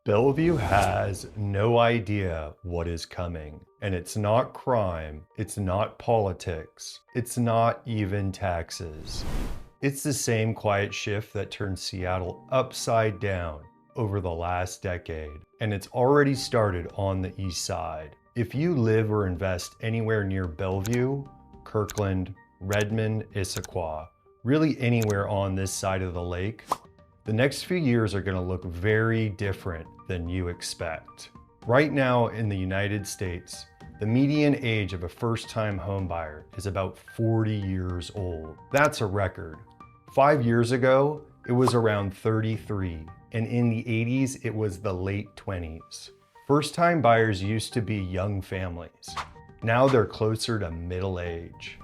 Bellevue has no idea what is coming, and it's not crime, it's not politics, it's not even taxes. It's the same quiet shift that turned Seattle upside down over the last decade, and it's already started on the east side. If you live or invest anywhere near Bellevue, Kirkland, Redmond, Issaquah, really anywhere on this side of the lake, the next few years are going to look very different than you expect. Right now in the United States, the median age of a first-time homebuyer is about 40 years old. That's a record. 5 years ago, it was around 33, and in the 80s, it was the late 20s. First-time buyers used to be young families. Now they're closer to middle age.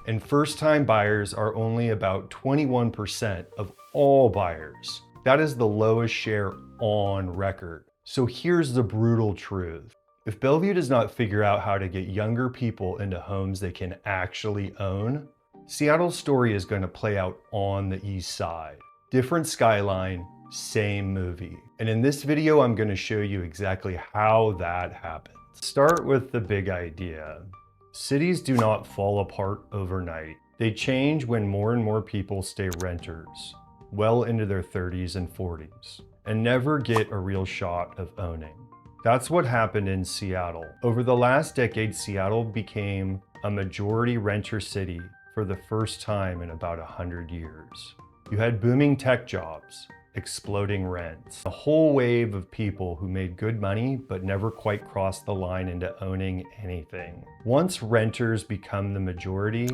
And first-time buyers are only about 21% of all buyers. That is the lowest share on record. So here's the brutal truth. If Bellevue does not figure out how to get younger people into homes they can actually own, Seattle's story is going to play out on the east side. Different skyline, same movie. And in this video, I'm going to show you exactly how that happens. Start with the big idea. Cities do not fall apart overnight. They change when more and more people stay renters, well into their 30s and 40s, and never get a real shot of owning. That's what happened in Seattle. Over the last decade, Seattle became a majority renter city for the first time in about 100 years. You had booming tech jobs, exploding rents, a whole wave of people who made good money but never quite crossed the line into owning anything. Once renters become the majority,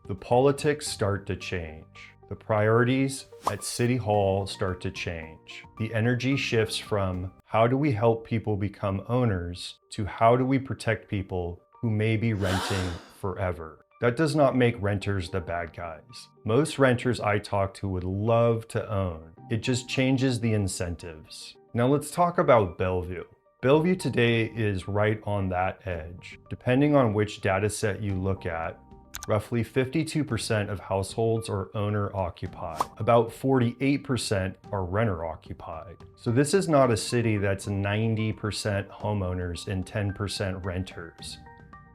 the politics start to change. The priorities at City Hall start to change. The energy shifts from how do we help people become owners to how do we protect people who may be renting forever. That does not make renters the bad guys. Most renters I talk to would love to own. It just changes the incentives. Now let's talk about Bellevue. Bellevue today is right on that edge. Depending on which data set you look at, roughly 52% of households are owner-occupied. About 48% are renter-occupied. So this is not a city that's 90% homeowners and 10% renters.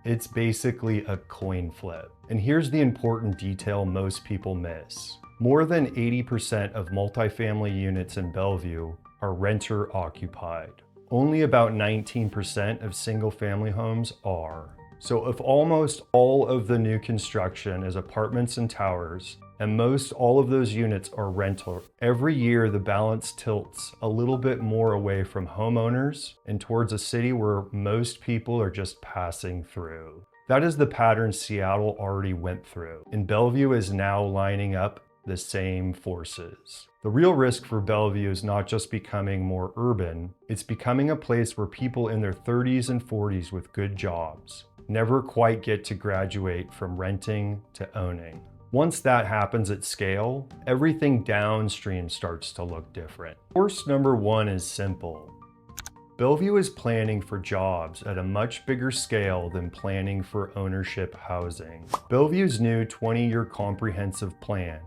It's basically a coin flip. And here's the important detail most people miss. More than 80% of multifamily units in Bellevue are renter-occupied. Only about 19% of single-family homes are. So if almost all of the new construction is apartments and towers, and most all of those units are rental, every year the balance tilts a little bit more away from homeowners and towards a city where most people are just passing through. That is the pattern Seattle already went through, and Bellevue is now lining up the same forces. The real risk for Bellevue is not just becoming more urban, it's becoming a place where people in their 30s and 40s with good jobs never quite get to graduate from renting to owning. Once that happens at scale, everything downstream starts to look different. Force number one is simple. Bellevue is planning for jobs at a much bigger scale than planning for ownership housing. Bellevue's new 20-year comprehensive plan,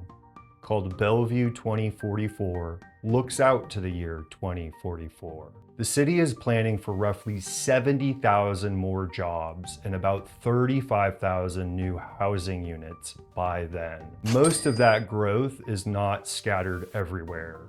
called Bellevue 2044, looks out to the year 2044. The city is planning for roughly 70,000 more jobs and about 35,000 new housing units by then. Most of that growth is not scattered everywhere.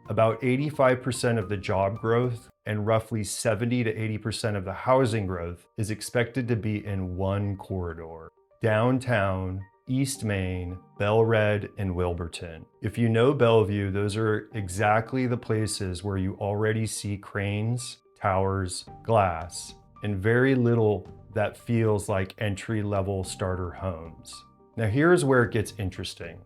About 85% of the job growth and roughly 70 to 80% of the housing growth is expected to be in one corridor: downtown, East Main, BelRed, and Wilburton. If you know Bellevue, those are exactly the places where you already see cranes, towers, glass, and very little that feels like entry-level starter homes. Now here's where it gets interesting.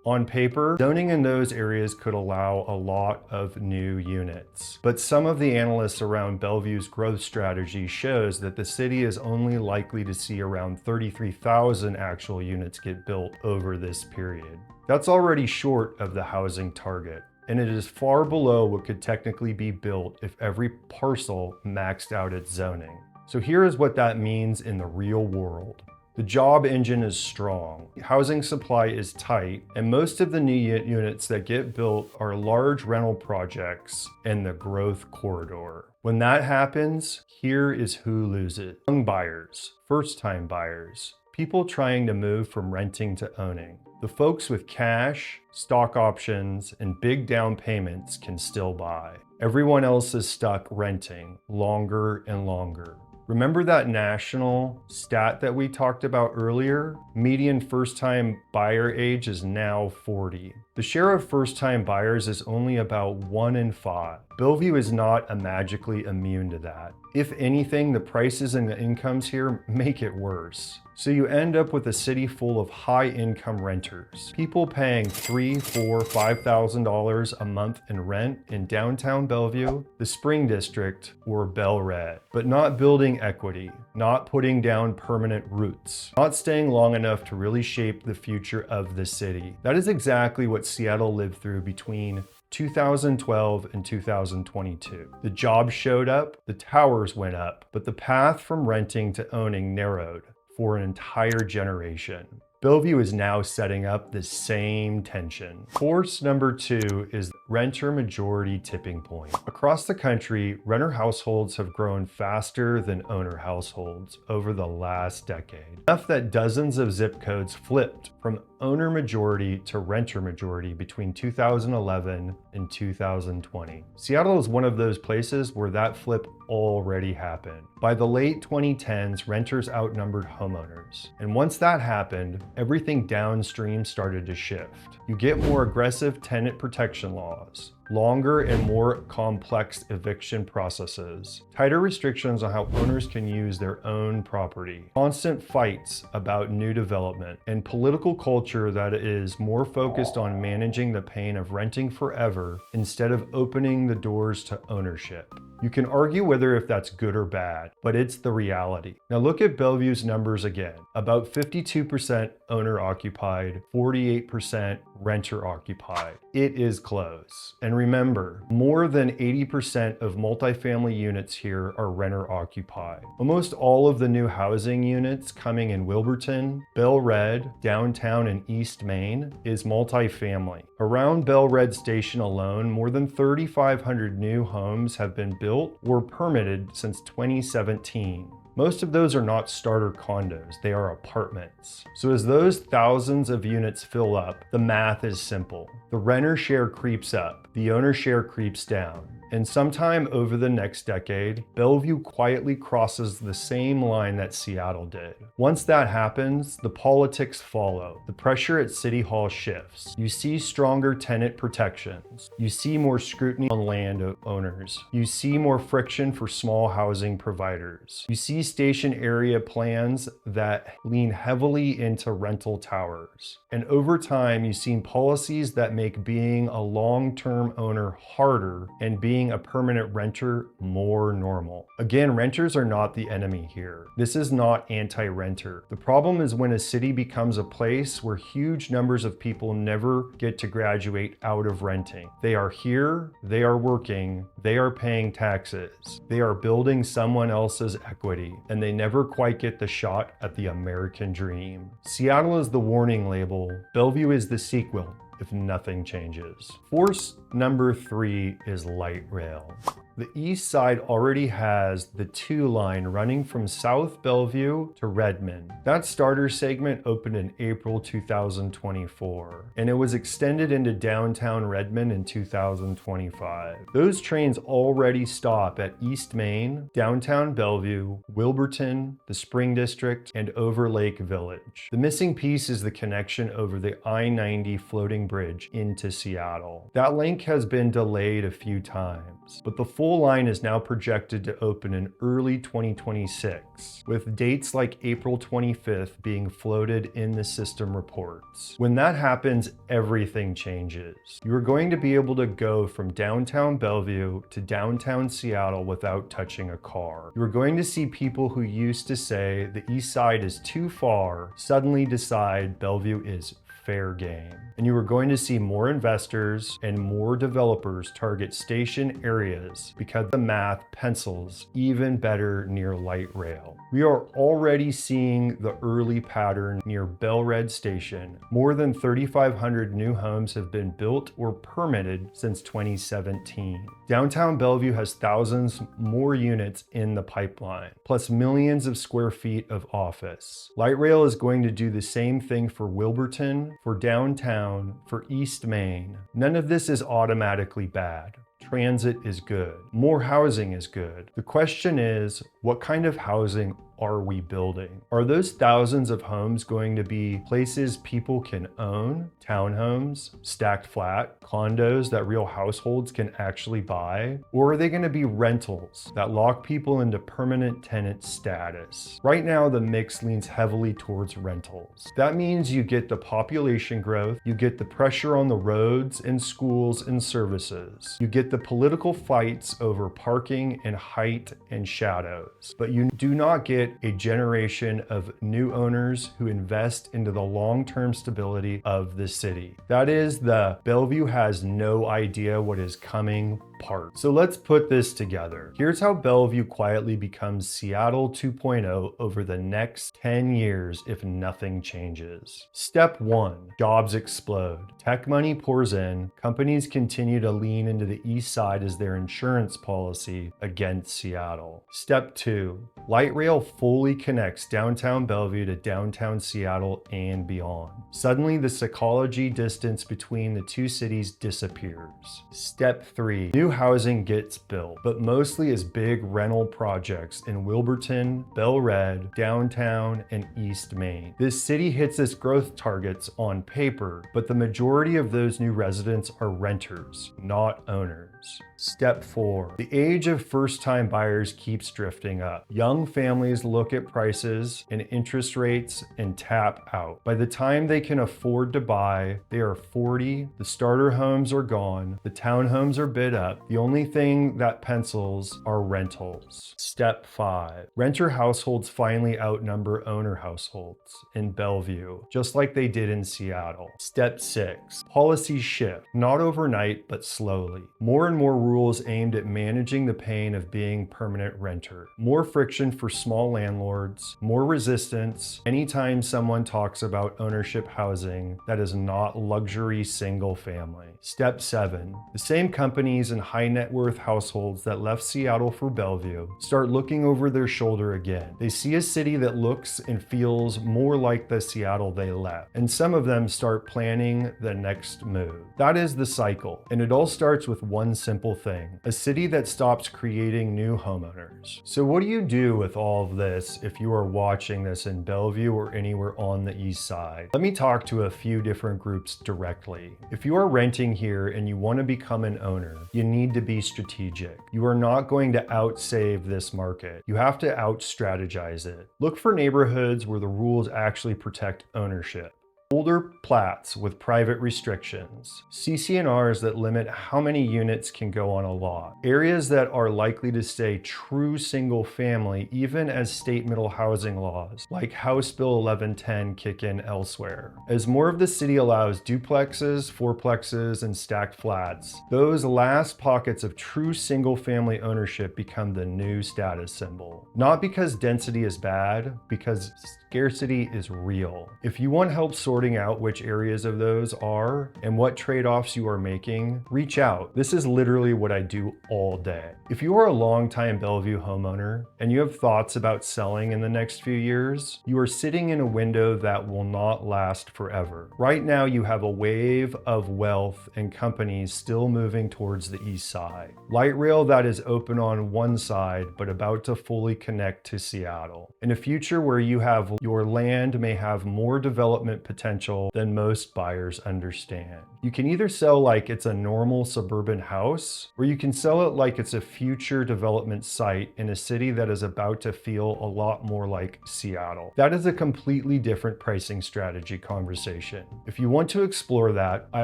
On paper, zoning in those areas could allow a lot of new units. But some of the analysts around Bellevue's growth strategy shows that the city is only likely to see around 33,000 actual units get built over this period. That's already short of the housing target, and it is far below what could technically be built if every parcel maxed out its zoning. So here is what that means in the real world. The job engine is strong, housing supply is tight, and most of the new units that get built are large rental projects in the growth corridor. When that happens, here is who loses. Young buyers, first-time buyers, people trying to move from renting to owning. The folks with cash, stock options, and big down payments can still buy. Everyone else is stuck renting longer and longer. Remember that national stat that we talked about earlier? Median first-time buyer age is now 40. The share of first-time buyers is only about 1 in 5. Bellevue is not magically immune to that. If anything, the prices and the incomes here make it worse. So you end up with a city full of high-income renters. People paying $3,000, $4,000, $5,000 a month in rent in downtown Bellevue, the Spring District, or BelRed, but not building equity, not putting down permanent roots, not staying long enough to really shape the future of the city. That is exactly what Seattle lived through between 2012 and 2022. The jobs showed up, the towers went up, but the path from renting to owning narrowed for an entire generation. Bellevue is now setting up the same tension. Force number 2 is renter majority tipping point. Across the country, renter households have grown faster than owner households over the last decade. Enough that dozens of zip codes flipped from owner majority to renter majority between 2011 and 2020. Seattle is one of those places where that flip already happened. By the late 2010s, renters outnumbered homeowners. And once that happened, everything downstream started to shift. You get more aggressive tenant protection laws, longer and more complex eviction processes, tighter restrictions on how owners can use their own property, constant fights about new development, and political culture that is more focused on managing the pain of renting forever instead of opening the doors to ownership. You can argue whether if that's good or bad, but it's the reality. Now look at Bellevue's numbers again. About 52% owner occupied, 48% renter occupied. It is close. And remember, more than 80% of multifamily units here are renter occupied. Almost all of the new housing units coming in Wilburton, BelRed, downtown and East Main is multifamily. Around BelRed Station alone, more than 3,500 new homes have been built or permitted since 2017. Most of those are not starter condos, they are apartments. So as those thousands of units fill up, the math is simple. The renter share creeps up, the owner share creeps down. And sometime over the next decade, Bellevue quietly crosses the same line that Seattle did. Once that happens, the politics follow. The pressure at City Hall shifts. You see stronger tenant protections. You see more scrutiny on land owners. You see more friction for small housing providers. You see station area plans that lean heavily into rental towers. And over time, you've seen policies that make being a long-term owner harder and being a permanent renter more normal. Again, renters are not the enemy here. This is not anti-renter. The problem is when a city becomes a place where huge numbers of people never get to graduate out of renting. They are here, they are working, they are paying taxes, they are building someone else's equity, and they never quite get the shot at the American dream. Seattle is the warning label, Bellevue is the sequel if nothing changes. Force number 3 is light rail. The Eastside already has the 2 line running from South Bellevue to Redmond. That starter segment opened in April 2024, and it was extended into downtown Redmond in 2025. Those trains already stop at East Main, downtown Bellevue, Wilburton, the Spring District, and over Lake Village. The missing piece is the connection over the I-90 floating bridge into Seattle. That link has been delayed a few times, but the full line is now projected to open in early 2026, with dates like April 25th being floated in the system reports. When that happens, everything changes. You are going to be able to go from downtown Bellevue to downtown Seattle without touching a car. You are going to see people who used to say the East Side is too far suddenly decide Bellevue is fair game. And you are going to see more investors and more developers target station areas because the math pencils even better near light rail. We are already seeing the early pattern near BelRed station. More than 3,500 new homes have been built or permitted since 2017. Downtown Bellevue has thousands more units in the pipeline, plus millions of square feet of office. Light rail is going to do the same thing for Wilburton, for downtown, for East Main. None of this is automatically bad. Transit is good. More housing is good. The question is, what kind of housing are we building? Are those thousands of homes going to be places people can own, townhomes, stacked flat, condos that real households can actually buy? Or are they going to be rentals that lock people into permanent tenant status? Right now, the mix leans heavily towards rentals. That means you get the population growth, you get the pressure on the roads and schools and services, you get the political fights over parking and height and shadows, but you do not get a generation of new owners who invest into the long-term stability of the city. That is the Bellevue has no idea what is coming part. So let's put this together. Here's how Bellevue quietly becomes Seattle 2.0 over the next 10 years if nothing changes. Step 1, jobs explode. Tech money pours in. Companies continue to lean into the East Side as their insurance policy against Seattle. Step 2, light rail fully connects downtown Bellevue to downtown Seattle and beyond. Suddenly, the psychology distance between the two cities disappears. Step 3, new housing gets built, but mostly as big rental projects in Wilburton, BelRed, downtown, and East Main. This city hits its growth targets on paper, but the majority of those new residents are renters, not owners. Step 4, the age of first-time buyers keeps drifting up. Young families look at prices and interest rates and tap out. By the time they can afford to buy, they are 40, the starter homes are gone, the townhomes are bid up. The only thing that pencils are rentals. Step 5, renter households finally outnumber owner households in Bellevue, just like they did in Seattle. Step 6, policies shift, not overnight, but slowly. More and more rules aimed at managing the pain of being permanent renter. More friction for small landlords, more resistance anytime someone talks about ownership housing that is not luxury single family. Step 7, the same companies and high net worth households that left Seattle for Bellevue start looking over their shoulder again. They see a city that looks and feels more like the Seattle they left, and some of them start planning the next move. That is the cycle, and it all starts with one simple thing, a city that stops creating new homeowners. So what do you do with all of this if you are watching this in Bellevue or anywhere on the East Side? Let me talk to a few different groups directly. If you are renting here and you want to become an owner, you need to be strategic. You are not going to outsave this market. You have to out-strategize it. Look for neighborhoods where the rules actually protect ownership. Older plats with private restrictions, CC&Rs that limit how many units can go on a lot, areas that are likely to stay true single family even as state middle housing laws like House Bill 1110 kick in elsewhere. As more of the city allows duplexes, fourplexes, and stacked flats, those last pockets of true single family ownership become the new status symbol. Not because density is bad, because scarcity is real. If you want help sorting out which areas of those are and what trade-offs you are making, reach out. This is literally what I do all day. If you are a longtime Bellevue homeowner and you have thoughts about selling in the next few years, you are sitting in a window that will not last forever. Right now, you have a wave of wealth and companies still moving towards the East Side. Light rail that is open on one side but about to fully connect to Seattle. In a future where your land may have more development potential than most buyers understand. You can either sell like it's a normal suburban house, or you can sell it like it's a future development site in a city that is about to feel a lot more like Seattle. That is a completely different pricing strategy conversation. If you want to explore that, I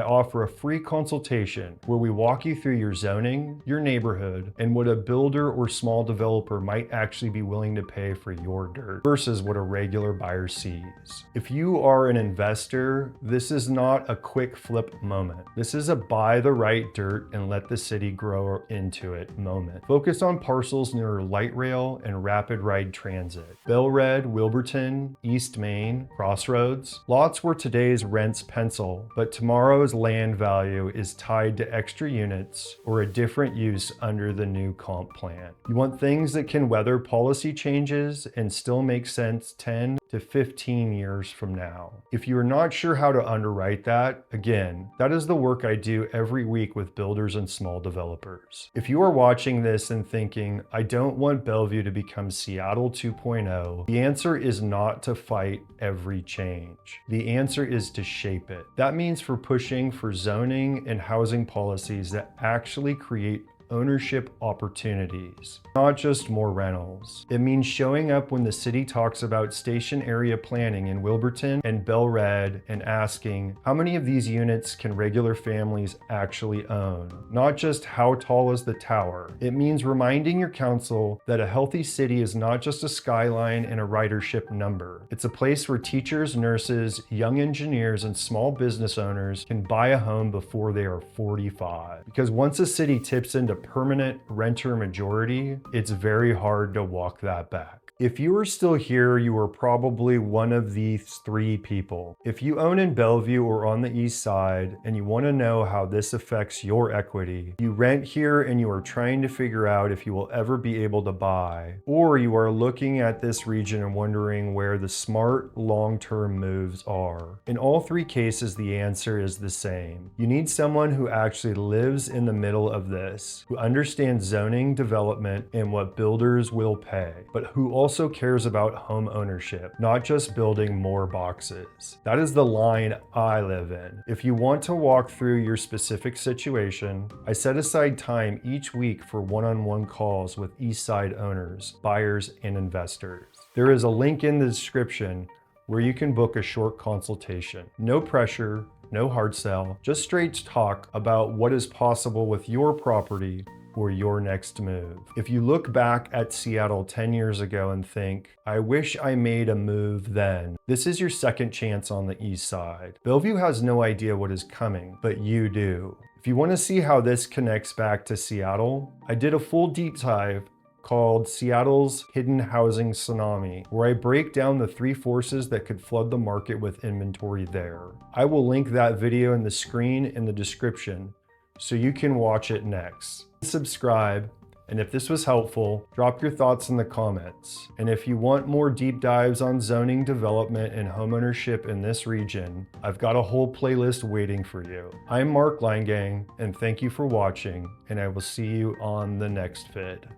offer a free consultation where we walk you through your zoning, your neighborhood, and what a builder or small developer might actually be willing to pay for your dirt versus what a regular regular buyer sees. If you are an investor, this is not a quick flip moment. This is a buy the right dirt and let the city grow into it moment. Focus on parcels near light rail and rapid ride transit. BelRed, Wilburton, East Main, Crossroads. Lots where today's rents pencil, but tomorrow's land value is tied to extra units or a different use under the new comp plan. You want things that can weather policy changes and still make sense 10 to 15 years from now. If you are not sure how to underwrite that, again, that is the work I do every week with builders and small developers. If you are watching this and thinking, I don't want Bellevue to become Seattle 2.0, the answer is not to fight every change. The answer is to shape it. That means for pushing for zoning and housing policies that actually create ownership opportunities, not just more rentals. It means showing up when the city talks about station area planning in Wilburton and BelRed and asking, how many of these units can regular families actually own? Not just how tall is the tower. It means reminding your council that a healthy city is not just a skyline and a ridership number. It's a place where teachers, nurses, young engineers, and small business owners can buy a home before they are 45. Because once a city tips into permanent renter majority, it's very hard to walk that back. If you are still here, you are probably one of these three people. If you own in Bellevue or on the east side and you want to know how this affects your equity, you rent here and you are trying to figure out if you will ever be able to buy, or you are looking at this region and wondering where the smart long-term moves are. In all three cases, the answer is the same. You need someone who actually lives in the middle of this, who understands zoning, development, and what builders will pay, but who also cares about home ownership, not just building more boxes. That is the line I live in. If you want to walk through your specific situation, I set aside time each week for one-on-one calls with Eastside owners, buyers, and investors. There is a link in the description where you can book a short consultation. No pressure, no hard sell, just straight talk about what is possible with your property or your next move. If you look back at Seattle 10 years ago and think, I wish I made a move then, this is your second chance on the east side. Bellevue has no idea what is coming, but you do. If you want to see how this connects back to Seattle, I did a full deep dive called Seattle's Hidden Housing Tsunami, where I break down the three forces that could flood the market with inventory there. I will link that video in the screen in the description so you can watch it next. Subscribe, and if this was helpful, drop your thoughts in the comments. And if you want more deep dives on zoning, development, and homeownership in this region, I've got a whole playlist waiting for you. I'm Mark Langang, and thank you for watching, and I will see you on the next vid.